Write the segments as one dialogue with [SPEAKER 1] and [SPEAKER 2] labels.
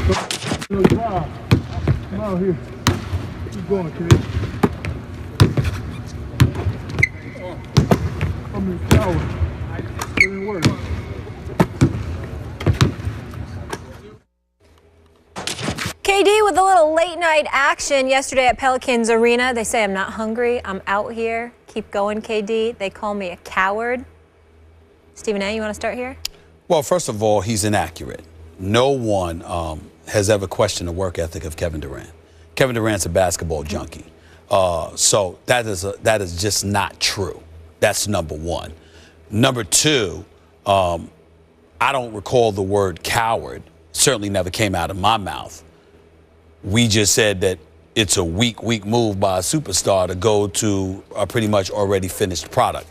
[SPEAKER 1] Good job. Come out here. Keep going, kid. I'm in the shower. It didn't work.
[SPEAKER 2] KD with a little late night action yesterday at Pelicans Arena. They say I'm not hungry. I'm out here. Keep going, KD. They call me a coward. Stephen A., you want to start here?
[SPEAKER 3] Well, first of all, he's inaccurate. No one has ever questioned the work ethic of Kevin Durant. Kevin Durant's a basketball junkie. So that is just not true. That's number one. Number two, I don't recall the word coward. Certainly never came out of my mouth. We just said that it's a weak move by a superstar to go to a pretty much already finished product.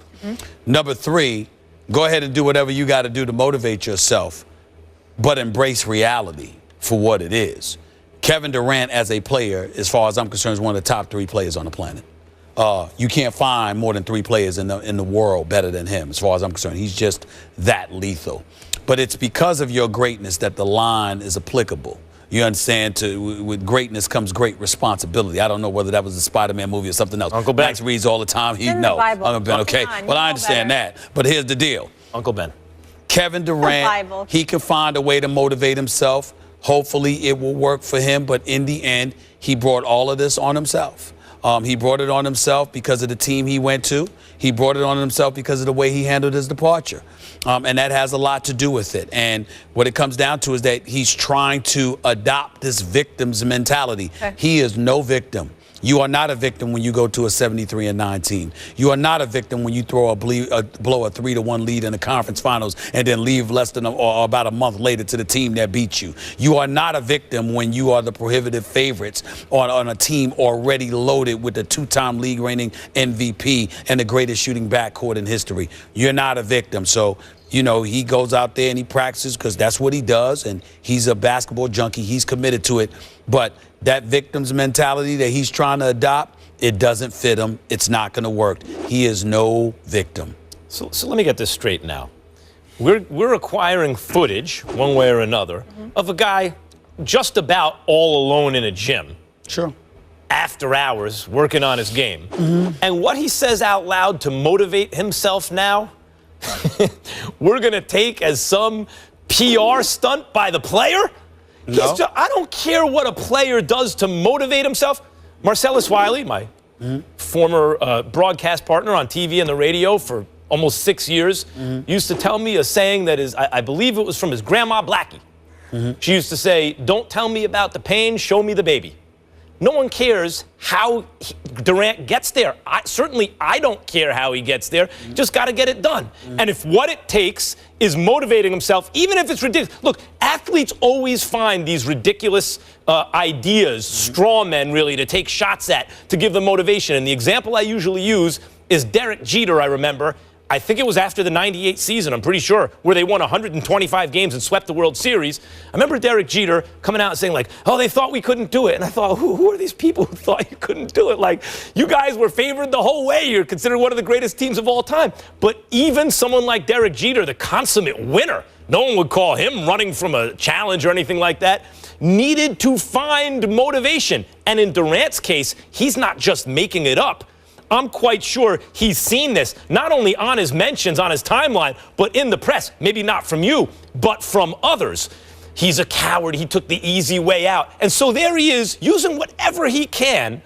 [SPEAKER 3] Number three, go ahead and do whatever you got to do to motivate yourself, but embrace reality for what it is. Kevin Durant as a player, as far as I'm concerned, is one of the top 3 players on the planet. You can't find more than 3 players in the world better than him, as far as I'm concerned. He's just that lethal. But it's because of your greatness that the line is applicable. You understand? With greatness comes great responsibility. I don't know whether that was a Spider-Man movie or something else.
[SPEAKER 4] Uncle Ben.
[SPEAKER 3] Max reads all the time. He knows. Uncle Ben, okay. Well, I understand that. But here's the deal.
[SPEAKER 4] Uncle Ben.
[SPEAKER 3] Kevin Durant, he can find a way to motivate himself. Hopefully it will work for him. But in the end, he brought all of this on himself. He brought it on himself because of the team he went to. He brought it on himself because of the way he handled his departure. And that has a lot to do with it. And what it comes down to is that he's trying to adopt this victim's mentality. Okay. He is no victim. You are not a victim when you go to a 73-19. You are not a victim when you blow a 3-1 lead in the conference finals and then leave less than or about a month later to the team that beat you. You are not a victim when you are the prohibitive favorites on a team already loaded with the 2-time league reigning MVP and the greatest shooting backcourt in history. You're not a victim. So, you know, he goes out there and he practices because that's what he does, and he's a basketball junkie. He's committed to it. But that victim's mentality that he's trying to adopt, it doesn't fit him. It's not going to work. He is no victim.
[SPEAKER 4] So let me get this straight now. We're acquiring footage, one way or another, of a guy just about all alone in a gym.
[SPEAKER 3] Sure.
[SPEAKER 4] After hours, working on his game. And what he says out loud to motivate himself now, we're going to take as some PR stunt by the player?
[SPEAKER 3] No.
[SPEAKER 4] I don't care what a player does to motivate himself. Marcellus Wiley, my former broadcast partner on TV and the radio for almost 6 years, used to tell me a saying that is, I believe it was from his grandma Blackie. She used to say, "Don't tell me about the pain, show me the baby." No one cares how Durant gets there. Certainly, I don't care how he gets there. Just got to get it done. And if what it takes is motivating himself, even if it's ridiculous. Look, athletes always find these ridiculous ideas, straw men really, to take shots at, to give them motivation. And the example I usually use is Derek Jeter, I remember. I think it was after the 98 season, I'm pretty sure, where they won 125 games and swept the World Series. I remember Derek Jeter coming out and saying, like, oh, they thought we couldn't do it. And I thought, who are these people who thought you couldn't do it? Like, you guys were favored the whole way. You're considered one of the greatest teams of all time. But even someone like Derek Jeter, the consummate winner, no one would call him running from a challenge or anything like that, needed to find motivation. And in Durant's case, he's not just making it up. I'm quite sure he's seen this, not only on his mentions on his timeline, but in the press. Maybe not from you, but from others. He's a coward. He took the easy way out. And so there he is, using whatever he can,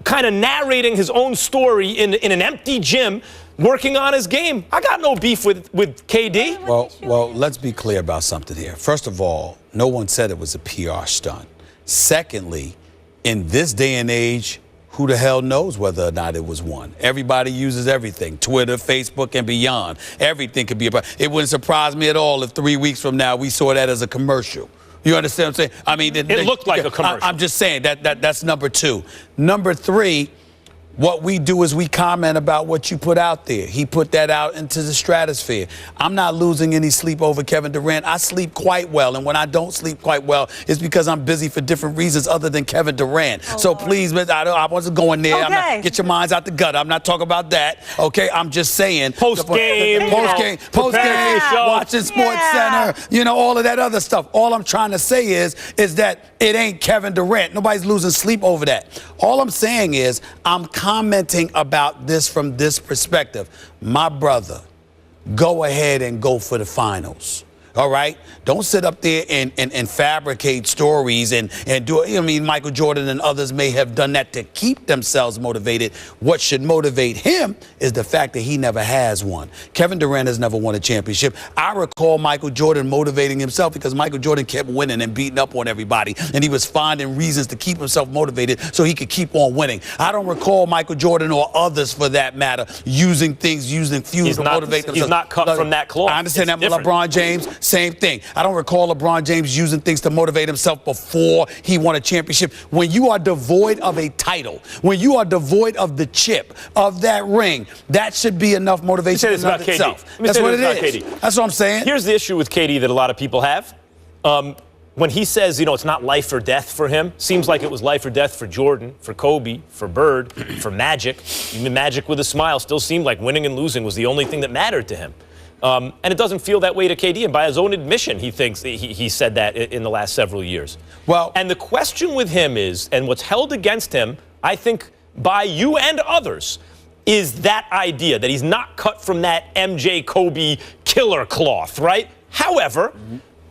[SPEAKER 4] kind of narrating his own story in an empty gym, working on his game. I got no beef with KD.
[SPEAKER 3] Well, let's be clear about something here. First of all, no one said it was a PR stunt. Secondly, in this day and age, who the hell knows whether or not it was one? Everybody uses everything, Twitter, Facebook, and beyond. Everything could be about. It wouldn't surprise me at all if 3 weeks from now we saw that as a commercial. You understand what I'm saying? I mean,
[SPEAKER 4] it looked like a commercial.
[SPEAKER 3] I'm just saying that's number two. Number three, What we do is we comment about what you put out there. He put that out into the stratosphere. I'm not losing any sleep over Kevin Durant. I sleep quite well, and when I don't sleep quite well, it's because I'm busy for different reasons other than Kevin Durant. So
[SPEAKER 2] Lord.
[SPEAKER 3] Please, I wasn't going there.
[SPEAKER 2] Okay.
[SPEAKER 3] Get your minds out the gutter. I'm not talking about that. Okay, I'm just saying.
[SPEAKER 4] Post-game,
[SPEAKER 3] watching Sports Center, all of that other stuff. All I'm trying to say is that it ain't Kevin Durant. Nobody's losing sleep over that. All I'm saying is I'm commenting about this from this perspective. My brother, go ahead and go for the finals. All right? Don't sit up there and fabricate stories and do it. I mean, Michael Jordan and others may have done that to keep themselves motivated. What should motivate him is the fact that he never has one. Kevin Durant has never won a championship. I recall Michael Jordan motivating himself because Michael Jordan kept winning and beating up on everybody, and he was finding reasons to keep himself motivated so he could keep on winning. I don't recall Michael Jordan or others, for that matter, using fuels to motivate themselves.
[SPEAKER 4] He's not cut from that cloth.
[SPEAKER 3] I understand
[SPEAKER 4] it's
[SPEAKER 3] that with LeBron James. Same thing. I don't recall LeBron James using things to motivate himself before he won a championship. When you are devoid of a title, when you are devoid of the chip, of that ring, that should be enough motivation in and of itself. That's what it is. That's what I'm saying.
[SPEAKER 4] Here's the issue with KD that a lot of people have. When he says, it's not life or death for him, seems like it was life or death for Jordan, for Kobe, for Bird, for Magic. Even Magic with a smile still seemed like winning and losing was the only thing that mattered to him. And it doesn't feel that way to KD, and by his own admission, he thinks he said that in the last several years. And the question with him is, and what's held against him, I think, by you and others, is that idea that he's not cut from that MJ Kobe killer cloth, right? However,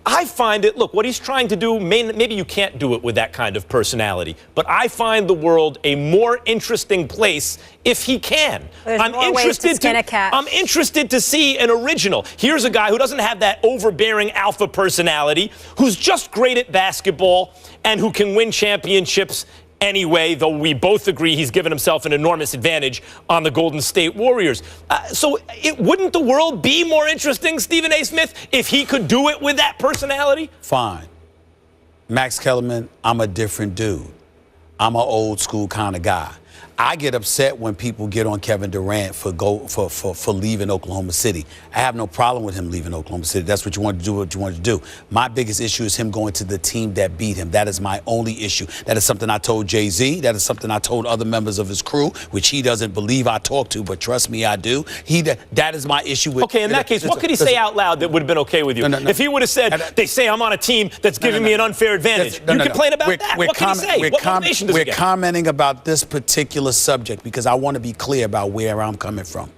[SPEAKER 4] I find it, look, what he's trying to do, maybe you can't do it with that kind of personality, but I find the world a more interesting place if he can.
[SPEAKER 2] I'm
[SPEAKER 4] interested to see an original. Here's a guy who doesn't have that overbearing alpha personality, who's just great at basketball and who can win championships anyway, though we both agree he's given himself an enormous advantage on the Golden State Warriors. So wouldn't the world be more interesting, Stephen A. Smith, if he could do it with that personality?
[SPEAKER 3] Fine. Max Kellerman, I'm a different dude. I'm an old school kind of guy. I get upset when people get on Kevin Durant for leaving Oklahoma City. I have no problem with him leaving Oklahoma City. That's what you want to do, what you want to do. My biggest issue is him going to the team that beat him. That is my only issue. That is something I told Jay-Z. That is something I told other members of his crew, which he doesn't believe I talk to, but trust me, I do. That is my issue with.
[SPEAKER 4] Okay, in that case, what could he say out loud that would have been okay with you? No. If he would have said, they say I'm on a team that's giving me an unfair advantage, you complain about that. What can he say? What motivation does he get?
[SPEAKER 3] We're commenting about this particular subject because I want to be clear about where I'm coming from.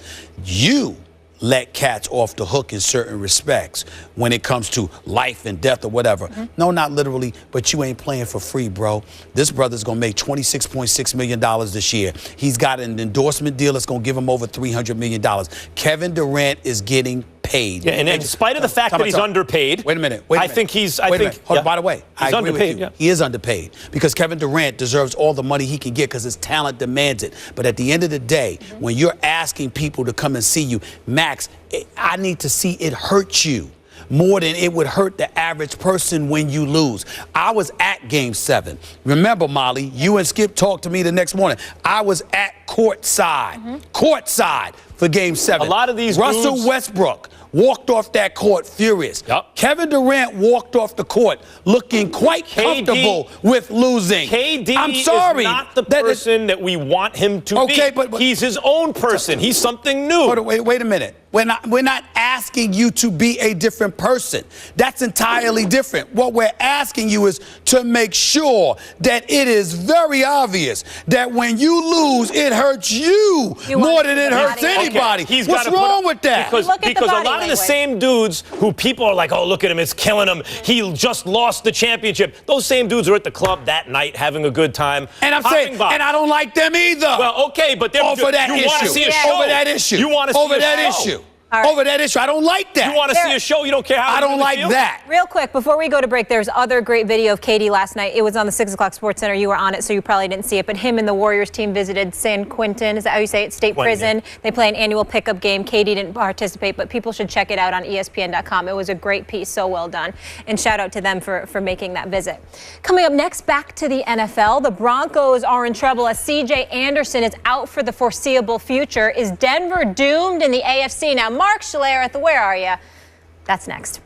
[SPEAKER 3] You let cats off the hook in certain respects when it comes to life and death or whatever. No, not literally, but you ain't playing for free, bro. This brother's going to make $26.6 million this year. He's got an endorsement deal that's going to give him over $300 million. Kevin Durant is getting paid.
[SPEAKER 4] Yeah, and in spite of the fact that he's underpaid.
[SPEAKER 3] Wait a minute.
[SPEAKER 4] I think he's.
[SPEAKER 3] By the way, I agree with you. Yeah. He is underpaid because Kevin Durant deserves all the money he can get because his talent demands it. But at the end of the day, when you're asking people to come and see you, Max, I need to see it hurt you more than it would hurt the average person when you lose. I was at Game 7. Remember, Molly, you and Skip talked to me the next morning. I was at courtside for Game 7.
[SPEAKER 4] A lot of these
[SPEAKER 3] Russell Westbrook walked off that court furious.
[SPEAKER 4] Yep.
[SPEAKER 3] Kevin Durant walked off the court looking quite comfortable with losing.
[SPEAKER 4] KD
[SPEAKER 3] I'm sorry,
[SPEAKER 4] is not the person that we want him to be. But he's his own person. He's something new.
[SPEAKER 3] Wait a minute. We're not asking you to be a different person. That's entirely different. What we're asking you is to make sure that it is very obvious that when you lose, it hurts you more than it hurts anybody.
[SPEAKER 4] Okay.
[SPEAKER 3] What's wrong with that?
[SPEAKER 4] Because a lot of the same dudes who people are like, oh, look at him, it's killing him. He just lost the championship. Those same dudes are at the club that night having a good time.
[SPEAKER 3] And I'm saying, and I don't like them either.
[SPEAKER 4] Well, okay, but
[SPEAKER 3] over that issue.
[SPEAKER 4] Want to see a show.
[SPEAKER 3] Over that issue.
[SPEAKER 4] You want to see
[SPEAKER 3] over
[SPEAKER 4] a
[SPEAKER 3] that
[SPEAKER 4] show.
[SPEAKER 3] issue. over that issue. I don't like that.
[SPEAKER 4] You want to see a show, you don't care how
[SPEAKER 3] I don't like that.
[SPEAKER 2] Real quick, before we go to break, there's other great video of KD last night. It was on the 6 o'clock Sports Center. You were on it, so you probably didn't see it. But him and the Warriors team visited San Quentin. Is that how you say it? State Prison. Yeah. They play an annual pickup game. KD didn't participate, but people should check it out on ESPN.com. It was a great piece. So well done. And shout out to them for making that visit. Coming up next, back to the NFL. The Broncos are in trouble as C.J. Anderson is out for the foreseeable future. Is Denver doomed in the AFC? Now, Mark Schler at the Where Are Ya? That's next.